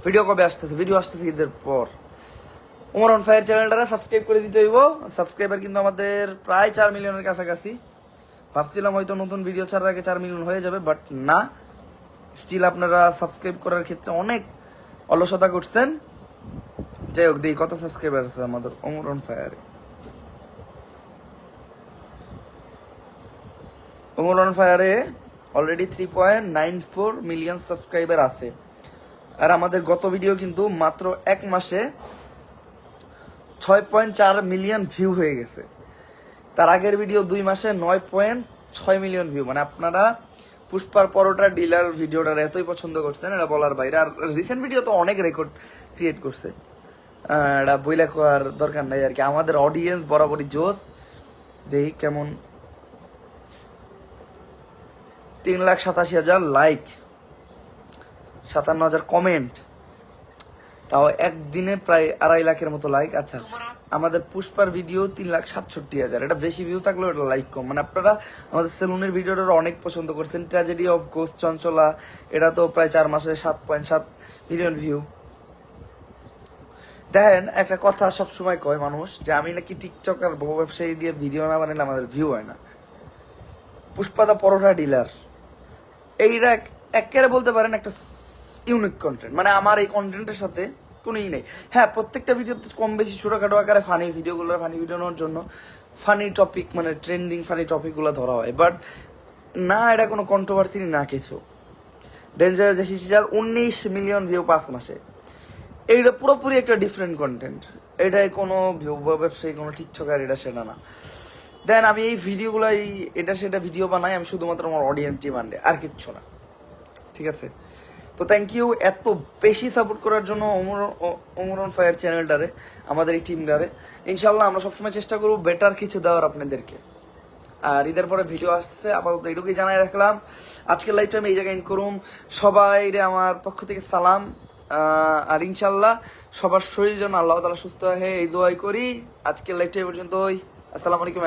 Video কবে আসতেছে? Video আসতেছে ঈদের পর। ওমর অন ফায়ার চ্যানেলটা সাবস্ক্রাইব করে দিতে হইব। সাবস্ক্রাইবার কিন্তু আমাদের প্রায় 4 মিলিয়নের কাছাকাছি। ভাবছিলাম হয়তো নতুন ভিডিও ছাড়ার আগে 4 মিলিয়ন হয়ে যাবে, বাট না, স্টিল আপনারা সাবস্ক্রাইব করার ক্ষেত্রে অনেক অলসতা করছেন। যাই হোক, দেখি কত সাবস্ক্রাইবার আছে আমাদের ওমর অন ফায়ারে। ওমর অন ফায়ারে অলরেডি 3.94 মিলিয়ন সাবস্ক্রাইবার আছে। আর আমাদের গত ভিডিও কিন্তু মাত্র 1 মাসে 6.4 মিলিয়ন ভিউ হয়ে গেছে। তার আগের ভিডিও 2 মাসে 9.6 মিলিয়ন ভিউ। মানে আপনারা পুষ্পার পরোটা ডিলার ভিডিওটার এতই পছন্দ করছেন, এটা বলার বাইরে। আর রিসেন্ট ভিডিও তো অনেক রেকর্ড ক্রিয়েট করছে, এটা বইলা করার দরকার নাই আর কি। আমাদের অডিয়েন্স বরাবরই জোস। দেখি কেমন, 3,87,000 লাইক, 57,000 কমেন্ট, তাও একদিনে প্রায় 2.5 লাখের মতো লাইক। আচ্ছা, আমাদের পুষ্পার ভিডিও 3,67,000, এটা বেশি ভিউ থাকলেও এটা লাইক কম। মানে আপনারা আমাদের সেলুনের ভিডিওটা অনেক পছন্দ করছেন। ট্র্যাজেডি অফ ঘোষ চঞ্চলা, এটা তো প্রায় 4 মাসে 7.7 মিলিয়ন ভিউ। দেখেন, একটা কথা সবসময় কয় মানুষ যে আমি নাকি টিকটক আর বহু ব্যবসায়ী দিয়ে ভিডিও না বানালে আমাদের ভিউ হয় না। পুষ্পাদা পরোটা ডিলার, এইটা একেবারে বলতে পারেন একটা ইউনিক কন্টেন্ট। মানে আমার এই কন্টেন্টের সাথে কোনো নেই। হ্যাঁ, প্রত্যেকটা ভিডিওতে কম বেশি ছোটোখাটো আকারে ফানি ভিডিওর জন্য ফানি টপিক, মানে ট্রেন্ডিং ফানি টপিকগুলো ধরা হয়, বাট না, এটা কোনো কন্ট্রোভার্সি না কিছু। ডেঞ্জারাস দেশি সিজার 19 মিলিয়ন ভিউ 5 মাসে, এইটা পুরোপুরি একটা ডিফারেন্ট কন্টেন্ট। এটাই কোনো ভিউ ব্যবসায়ী কোনো টিকটকার এটা সেটা না। দেন আমি এই ভিডিওগুলো এটা সেটা ভিডিও বানাই আমি শুধুমাত্র আমার অডিয়েন্স ডিমান্ডে, আর কিচ্ছু না। ঠিক আছে, তো থ্যাংক ইউ এত বেশি সাপোর্ট করার জন্য ওমর অন ফায়ার চ্যানেলটারে, আমাদের এই টিমটারে। ইনশাল্লাহ আমরা সবসময় চেষ্টা করবো বেটার কিছু দেওয়ার আপনাদেরকে। আর ঈদের পরে ভিডিও আসছে, আপাতত এটুকুই জানাই রাখলাম। আজকের লাইভটা আমি এই জায়গায় এন্ড করুম। সবাই আমার পক্ষ থেকে সালাম। আর ইনশাল্লাহ সবার শরীর যেন আল্লাহ তাআলা সুস্থ হয়ে এই দোয়াই করি। আজকের লাইভটা এই পর্যন্তই। আসসালামু আলাইকুম।